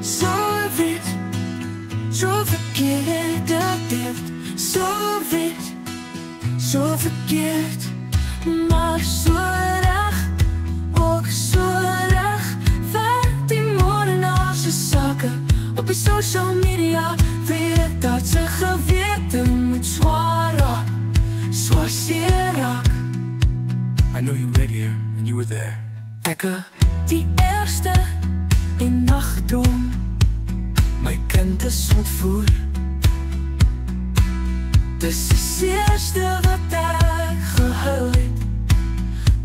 so wit, so verkeerde dit, so wit, so verkeerd, maar so reg, ook so reg. Vat die moordenaar se sake op die social media, weet dat sy gewete moet zwaar raak, zwaar seer raak. I know you read here and you were there. Ek die eerste in nagdroom, my kind is ontvoer. Dis die seerste wat ek gehuil het,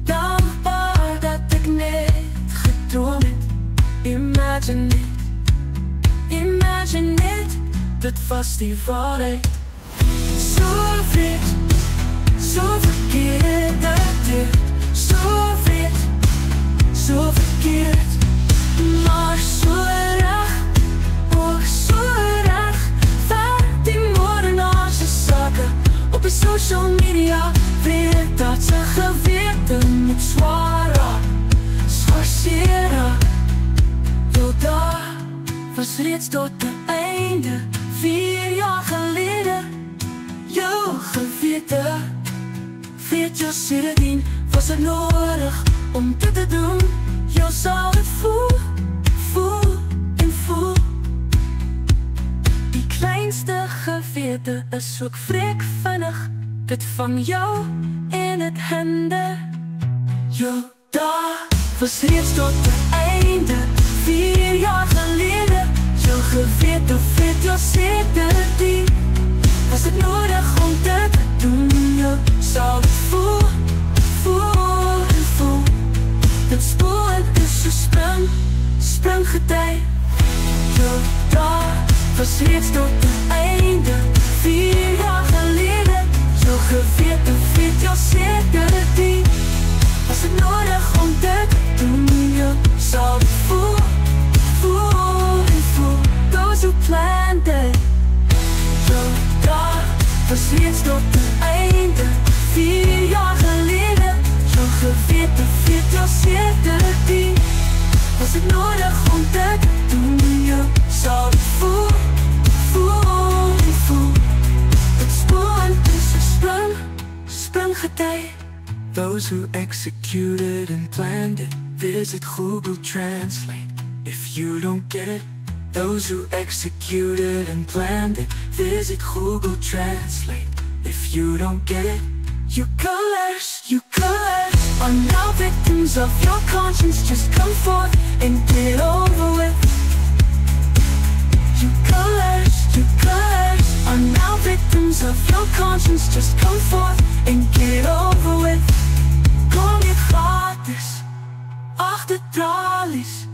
dankbaar dat ek net gedroom het. Imagine it, dit was die waarheid. So wit, so verkeerde dit, so wit, so verkeerd, maar so reg, ook so reg. Vat die moordenaar se sake op die social media, weet dat sy gewete moet zwaar raak, zwaar seer raak. Jou daar was reeds tot die einde, 4 jaar gelede. Jou gewete, weet jou sindsdien was het nodig om dit te doen. Jou sal het voel, voel en voel. Die kleinste gewete is ook vreek vinnig, dit vang jou in het hande. Jou daar was reeds tot die einde, 4 jaar gelede. Jou gewete, weet jou sindsdien was het nodig om dit te doen. Jou sal het voel, voel en voel. Dit spoel en is so springgety. Jou daar was reeds tot die einde, 4 jaar gelede. Jou gewete, weet jou sindsdien was het nodig om dit te doen. Jou sal het voel, voel en voel. Those who planned it. Jou daar was reeds tot die einde, 4 jaar gelede. Jou gewete, weet jou sindsdien was het nodig om dit te doen. Jou sal het voel, voel en voel. Het spoel en is een springgety. Those who executed and planned it, visit Google Translate if you don't get it. Those who executed and planned it, visit Google Translate if you don't get it. You killers are now victims of your conscience. Just come forth and get over with. You killers are now victims of your conscience. Just come forth and get over with. Kom je gratis achter tralies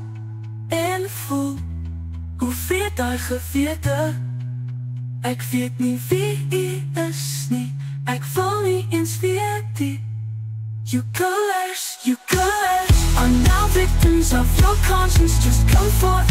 en voel hoe weet hy gewete. Ek weet nie wie hy is nie, ek wil nie eens weet die. You killers are now victims of your conscience. Just come forth